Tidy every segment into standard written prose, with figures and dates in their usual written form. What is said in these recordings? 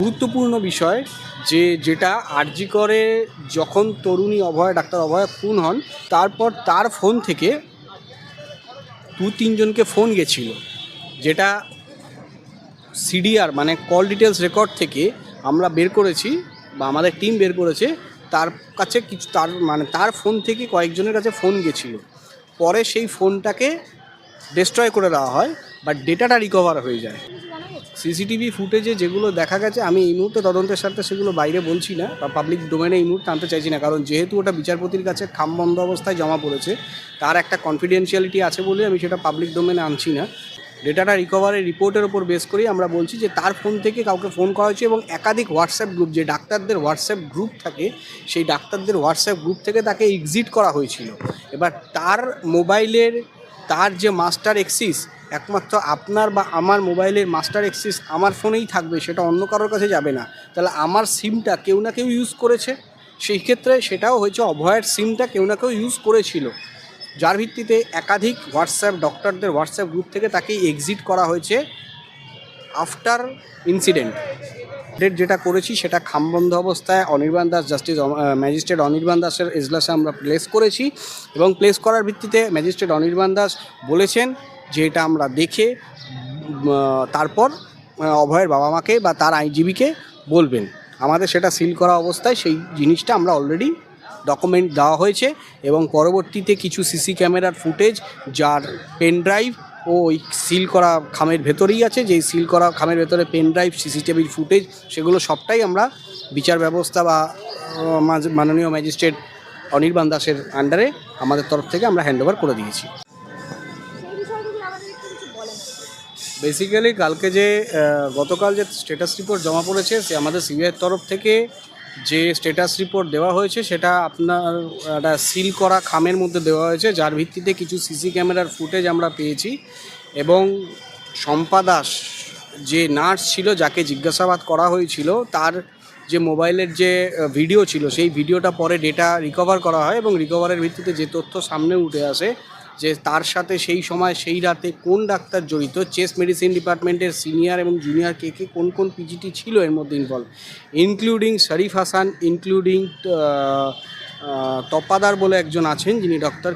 গুরুত্বপূর্ণ বিষয় যেটা আরজি করে যখন তরুণী ডাক্তার অভয়া খুন হন, তারপর তার ফোন থেকে 2-3 জনকে ফোন গেছিল, যেটা সিডিআর মানে কল ডিটেলস রেকর্ড থেকে আমরা বের করেছি বা আমাদের টিম বের করেছে। তার কাছে তার ফোন থেকে কয়েকজনের কাছে ফোন গেছিল, পরে সেই ফোনটাকে ডিস্ট্রয় করে দেওয়া হয়, বাট ডেটাটা রিকভার হয়ে যায়। সিসিটিভি ফুটেজে যেগুলো দেখা গেছে, আমি এই মুহূর্তে তদন্তের সাথে সেগুলো বাইরে বলছি না বা পাবলিক ডোমেনে এই মুহূর্তে আনতে চাইছি না, কারণ যেহেতু ওটা বিচারপতির কাছে খামবন্ধ অবস্থায় জমা পড়েছে, তার একটা কনফিডেন্সিয়ালিটি আছে বলে আমি সেটা পাবলিক ডোমেনে আনছি না। ডেটাটা রিকভারের রিপোর্টের ওপর বেস করেই আমরা বলছি যে তার ফোন থেকে কাউকে ফোন করা হয়েছে এবং একাধিক হোয়াটসঅ্যাপ গ্রুপ, যে ডাক্তারদের হোয়াটসঅ্যাপ গ্রুপ থাকে, সেই ডাক্তারদের হোয়াটসঅ্যাপ গ্রুপ থেকে তাকে এক্সিট করা হয়েছিল। এবার তার মোবাইলের তার যে মাস্টার অ্যাক্সেস একমাত্র আপনার বা আমার মোবাইলের মাস্টার অ্যাক্সেস আমার ফোনেই থাকবে, সেটা অন্য কারোর কাছে যাবে না। তাহলে আমার সিমটা কেউ না কেউ ইউজ করেছে, সেই ক্ষেত্রে সেটাও হয়েছে অভয়ের সিমটা কেউ না কেউ ইউজ করেছিল, যার ভিত্তিতে একাধিক ডক্টরদের হোয়াটসঅ্যাপ গ্রুপ থেকে তাকে এক্সিট করা হয়েছে আফটার ইনসিডেন্ট। যেটা করেছি সেটা খামবন্ধ অবস্থায় অনির্বাণ দাস, ম্যাজিস্ট্রেট অনির্বাণ দাসের এজলাসে আমরা প্লেস করেছি, এবং প্লেস করার ভিত্তিতে ম্যাজিস্ট্রেট অনির্বাণ দাস বলেছেন যে এটা আমরা দেখে তারপর অভয়ের বাবা মাকে বা তার আইনজীবীকে বলবেন। আমাদের সেটা সিল করা অবস্থায় সেই জিনিসটা আমরা অলরেডি ডকুমেন্ট দেওয়া হয়েছে, এবং পরবর্তীতে কিছু সিসি ক্যামেরার ফুটেজ যার পেন ড্রাইভ ও ওই সিল করা খামের ভেতরেই আছে, যেই সিল করা খামের ভেতরে পেন ড্রাইভ, সিসিটিভির ফুটেজ, সেগুলো সবটাই আমরা বিচার ব্যবস্থা বা মাননীয় ম্যাজিস্ট্রেট অনির্বাণ দাসের আন্ডারে আমাদের তরফ থেকে আমরা হ্যান্ডওভার করে দিয়েছি। বেসিক্যালি কালকে গতকাল যে স্ট্যাটাস রিপোর্ট জমা পড়েছে, সে আমাদের সিবিআইয়ের তরফ থেকে যে স্ট্যাটাস রিপোর্ট দেওয়া হয়েছে সেটা আপনার একটা সিল করা খামের মধ্যে দেওয়া হয়েছে, যার ভিত্তিতে কিছু সিসি ক্যামেরার ফুটেজ আমরা পেয়েছি, এবং শম্পা দাস যে নার্স ছিল যাকে জিজ্ঞাসাবাদ করা হয়েছিল, তার যে মোবাইলের যে ভিডিও ছিল, সেই ভিডিওটা পরে ডেটা রিকভার করা হয়, এবং রিকভারের ভিত্তিতে যে তথ্য সামনে উঠে আসে যে তার সাথে সেই সময় সেই রাতে কোন ডাক্তার জড়িত, চেস্ট মেডিসিন ডিপার্টমেন্টের সিনিয়র এবং জুনিয়র কে কোন পিজিটি ছিল এর মধ্যে ইনভলভ, ইনক্লুডিং শরীফ হাসান, ইনক্লুডিং তপাদার বলে একজন আছেন, যিনি ডক্টর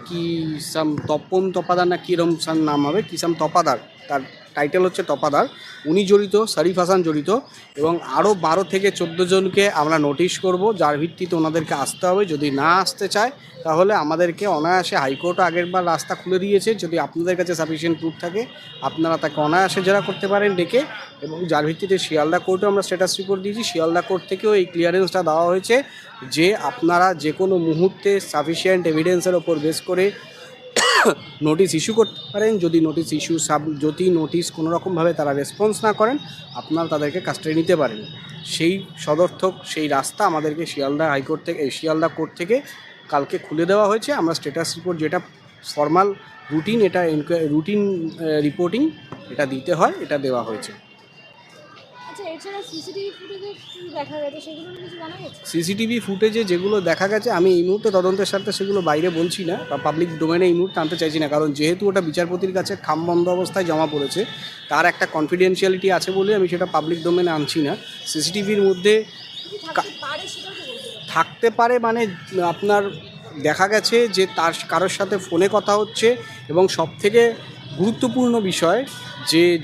তপন তপাদার না কীরম নাম হবে, কিসাম তপাদার, তার টাইটেল হচ্ছে তপাদার, উনি জড়িত, শরীফ হাসান জড়িত, এবং আরও 12 থেকে 14 জনকে আমরা নোটিশ করব, যার ভিত্তিতে ওনাদেরকে আসতে হবে। যদি না আসতে চায় তাহলে আমাদেরকে অনায়াসে, হাইকোর্টও আগেরবার রাস্তা খুলে দিয়েছে, যদি আপনাদের কাছে সাফিসিয়েন্ট প্রুফ থাকে আপনারা তাকে অনায়াসে জেরা করতে পারেন ডেকে, এবং যার ভিত্তিতে শিয়ালদা কোর্টেও আমরা স্ট্যাটাস রিপোর্ট দিয়েছি। শিয়ালদা কোর্ট থেকেও এই ক্লিয়ারেন্সটা দেওয়া হয়েছে যে আপনারা যে কোনো মুহূর্তে সাফিসিয়েন্ট এভিডেন্সের ওপর বেস করে নোটিশ ইস্যু করতে পারেন। যদি নোটিশ কোনো রকমভাবে তারা রেসপন্স না করেন, আপনারা তাদেরকে কাস্টাডি নিতে পারেন। সেই সদর্থক সেই রাস্তা আমাদেরকে শিয়ালদা কোর্ট থেকে কালকে খুলে দেওয়া হয়েছে। আমরা স্ট্যাটাস রিপোর্ট যেটা ফর্মাল রুটিন, এটা রুটিন রিপোর্টিং এটা দিতে হয়, এটা দেওয়া হয়েছে। সিসিটিভি ফুটেজে যেগুলো দেখা গেছে, আমি এই মুহূর্তে তদন্তের সাথে সেগুলো বাইরে বলছি না বা পাবলিক ডোমেনে এই মুহূর্তে আনতে চাইছি না, কারণ যেহেতু ওটা বিচারপতির কাছে খামবন্ধ অবস্থায় জমা পড়েছে, তার একটা কনফিডেন্সিয়ালিটি আছে বলে আমি সেটা পাবলিক ডোমেনে আনছি না। সিসিটিভির মধ্যে থাকতে পারে মানে আপনার দেখা গেছে যে তার কারোর সাথে ফোনে কথা হচ্ছে, এবং সবথেকে গুরুত্বপূর্ণ বিষয়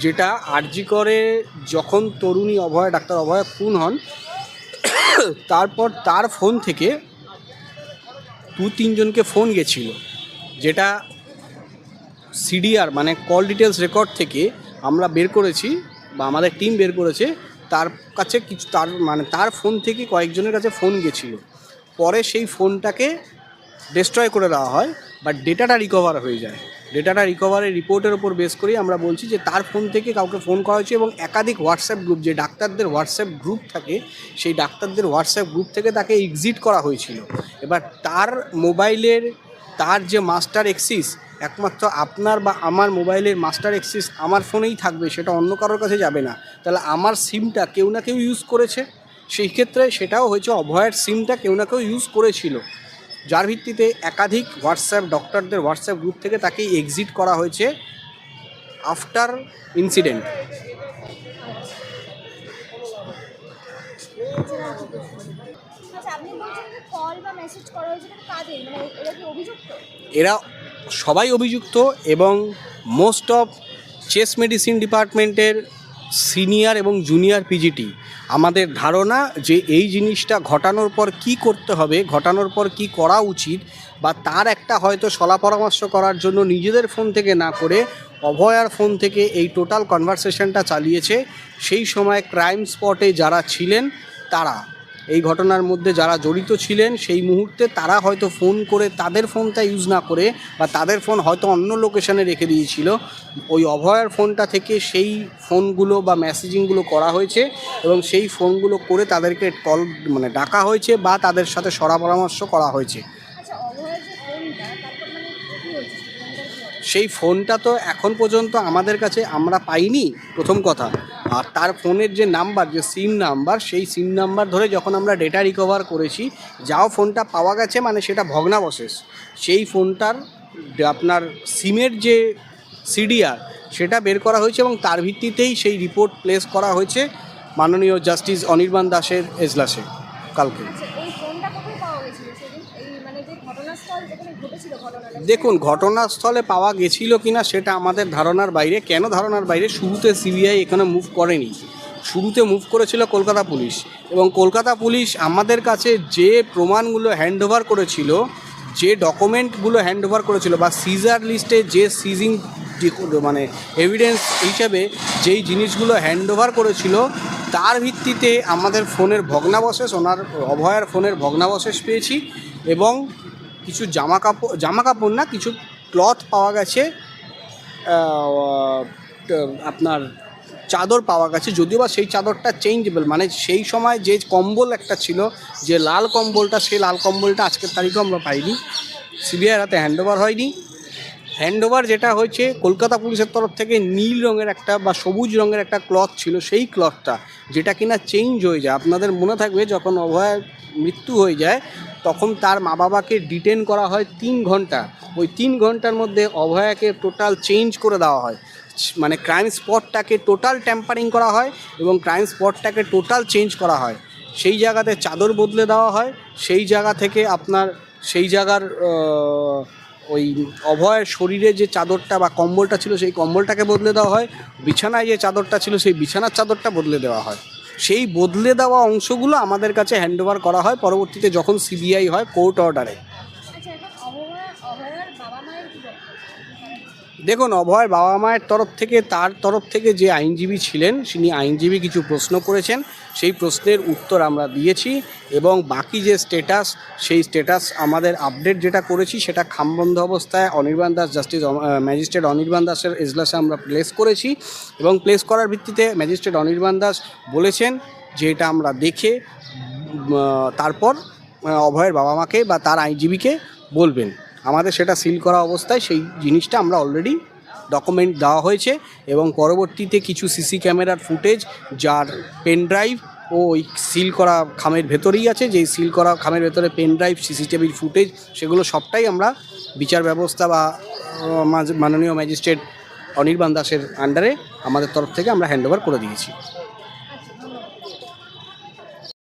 যেটা আরজি করে যখন তরুণী ডাক্তার অভয়া খুন হন, তারপর তার ফোন থেকে 2-3 জনকে ফোন গেছিল, যেটা সিডিআর মানে কল ডিটেলস রেকর্ড থেকে আমরা বের করেছি বা আমাদের টিম বের করেছে। তার কাছে তার ফোন থেকে কয়েকজনের কাছে ফোন গেছিল, পরে সেই ফোনটাকে ডিস্ট্রয় করে দেওয়া হয়, বাট ডেটাটা রিকভার হয়ে যায়। ডেটাটা রিকভারের রিপোর্টের ওপর বেস করেই আমরা বলছি যে তার ফোন থেকে কাউকে ফোন করা হয়েছে, এবং একাধিক হোয়াটসঅ্যাপ গ্রুপ, যে ডাক্তারদের হোয়াটসঅ্যাপ গ্রুপ থাকে, সেই ডাক্তারদের হোয়াটসঅ্যাপ গ্রুপ থেকে তাকে এক্সিট করা হয়েছিল। এবার তার মোবাইলের তার যে মাস্টার অ্যাক্সেস একমাত্র আপনার বা আমার মোবাইলের মাস্টার অ্যাক্সেস আমার ফোনেই থাকবে, সেটা অন্য কারোর কাছে যাবে না। তাহলে আমার সিমটা কেউ না কেউ ইউজ করেছে, সেই ক্ষেত্রে সেটাও হয়েছে অভয়ের সিমটা কেউ না কেউ ইউজ করেছিল, যার ভিত্তিতে একাধিক ডক্টরদের হোয়াটসঅ্যাপ গ্রুপ থেকে তাকে এক্সিট করা হয়েছে আফটার ইনসিডেন্ট। আচ্ছা, আপনি বলছেন যে কল বা মেসেজ করা হয়েছে কিন্তু কাজে, মানে এরা কি অভিযুক্ত? এরা সবাই অভিযুক্ত এবং মোস্ট অফ চেস্ট মেডিসিন ডিপার্টমেন্টের সিনিয়র এবং জুনিয়র পিজিটি আমাদের ধারণা যে এই জিনিসটা ঘটানোর পর কি করতে হবে, ঘটানোর পর কি করা উচিত, বা তার একটা হয়তো সলা পরামর্শ করার জন্য নিজেদের ফোন থেকে না করে অভয়ার ফোন থেকে এই টোটাল কনভারসেশনটা চালিয়েছে। সেই সময় ক্রাইম স্পটে যারা ছিলেন তারা, এই ঘটনার মধ্যে যারা জড়িত ছিলেন সেই মুহূর্তে তারা হয়তো ফোন করে তাদের ফোনটা ইউজ না করে, বা তাদের ফোন হয়তো অন্য লোকেশনে রেখে দিয়েছিল, ওই অভয়ার ফোনটা থেকে সেই ফোনগুলো বা মেসেজিংগুলো করা হয়েছে এবং সেই ফোনগুলো করে তাদেরকে কল মানে ডাকা হয়েছে বা তাদের সাথে সরা পরামর্শ করা হয়েছে। আচ্ছা, অভয়ের যে ফোনটা, তারপর মানে কি হয়েছে ফোনটার কি হবে? সেই ফোনটা তো এখন পর্যন্ত আমাদের কাছে আমরা পাইনি, প্রথম কথা। আর তার ফোনের যে নাম্বার, যে সিম নাম্বার, সেই সিম নাম্বার ধরে যখন আমরা ডেটা রিকভার করেছি, যাও ফোনটা পাওয়া গেছে মানে সেটা ভগ্নাবশেষ। সেই ফোনটার আপনার সিমের যে সিডিআর সেটা বের করা হয়েছে এবং তার ভিত্তিতেই সেই রিপোর্ট প্লেস করা হয়েছে মাননীয় জাস্টিস অনির্বাণ দাসের এজলাসে কালকে। আচ্ছা, এই ফোনটা কোথায় পাওয়া গেছিল সেদিন, এই মানে যে ঘটনাস্থল যেখানে ঘটেছিল ঘটনাটা? দেখুন, ঘটনাস্থলে পাওয়া গেছিল কিনা সেটা আমাদের ধারণার বাইরে। কেন ধারণার বাইরে? শুরুতে সিবিআই এখানে মুভ করেনি, শুরুতে মুভ করেছিল কলকাতা পুলিশ, এবং কলকাতা পুলিশ আমাদের কাছে যে প্রমাণগুলো হ্যান্ডওভার করেছিল, যে ডকুমেন্টগুলো হ্যান্ডওভার করেছিল, বা সিজার লিস্টে যে সিজিং মানে এভিডেন্স হিসেবে যেই জিনিসগুলো হ্যান্ডওভার করেছিল, তার ভিত্তিতে আমাদের ফোনের ভগ্নাবশেষ, অভয়ার ফোনের ভগ্নাবশেষ পেয়েছি। এবং কিছু জামা কাপড় না, কিছু ক্লথ পাওয়া গেছে, আপনার চাদর পাওয়া গেছে, যদিও বা সেই চাদরটা চেঞ্জেবল, মানে সেই সময় যে কম্বল একটা ছিল, যে লাল কম্বলটা, সেই লাল কম্বলটা আজকের তারিখেও আমরা পাইনি, সিবিআইয়ের হাতে হ্যান্ডওভার হয়নি। হ্যান্ডওভার যেটা হয়েছে কলকাতা পুলিশের তরফ থেকে, নীল রঙের একটা বা সবুজ রঙের একটা ক্লথ ছিল, সেই ক্লথটা যেটা কিনা চেঞ্জ হয়ে যায়। আপনাদের মনে থাকবে যখন অভয়ের মৃত্যু হয়ে যায় তখন তার মা বাবাকে ডিটেন করা হয় 3 ঘন্টা। ওই 3 ঘন্টার মধ্যে অভয়াকে টোটাল চেঞ্জ করে দেওয়া হয়, মানে ক্রাইম স্পটটাকে টোটাল ট্যাম্পারিং করা হয় এবং ক্রাইম স্পটটাকে টোটাল চেঞ্জ করা হয়। সেই জায়গাতে চাদর বদলে দেওয়া হয়, সেই জায়গা থেকে আপনার সেই জায়গার ওই অভয়ের শরীরে যে চাদরটা বা কম্বলটা ছিল সেই কম্বলটাকে বদলে দেওয়া হয়, বিছানায় যে চাদরটা ছিল সেই বিছানার চাদরটা বদলে দেওয়া হয়। সেই বদলে দেওয়া অংশগুলো আমাদের কাছে হ্যান্ডওভার করা হয় পরবর্তীতে যখন সিবিআই হয় কোর্ট অর্ডারে। আচ্ছা, এখন অভয়ের বাবা মায়ের কি বক্তব্য? দেখুন, অভয়ের বাবা মায়ের তার তরফ থেকে যে আইনজীবী ছিলেন, তিনি আইনজীবী কিছু প্রশ্ন করেছেন, সেই প্রশ্নের উত্তর আমরা দিয়েছি এবং বাকি যে স্ট্যাটাস, সেই স্ট্যাটাস আমাদের আপডেট যেটা করেছি সেটা খামবন্ধ অবস্থায় অনির্বাণ দাস, জাস্টিস ম্যাজিস্ট্রেট অনির্বাণ দাসের এজলাসে আমরা প্লেস করেছি এবং প্লেস করার ভিত্তিতে ম্যাজিস্ট্রেট অনির্বাণ দাস বলেছেন যে এটা আমরা দেখে তারপর অভয়ের বাবা মাকে বা তার আইনজীবীকে বলবেন। আমাদের সেটা সিল করা অবস্থায় সেই জিনিসটা আমরা অলরেডি ডকুমেন্ট দেওয়া হয়েছে এবং পরবর্তীতে কিছু সিসি ক্যামেরার ফুটেজ, যার পেন ড্রাইভ ও ওই সিল করা খামের ভেতরেই আছে, যেই সিল করা খামের ভেতরে পেন ড্রাইভ, সিসিটিভির ফুটেজ, সেগুলো সবটাই আমরা বিচার ব্যবস্থা বা মাননীয় ম্যাজিস্ট্রেট অনির্বাণ দাসের আন্ডারে আমাদের তরফ থেকে আমরা হ্যান্ডওভার করে দিয়েছি।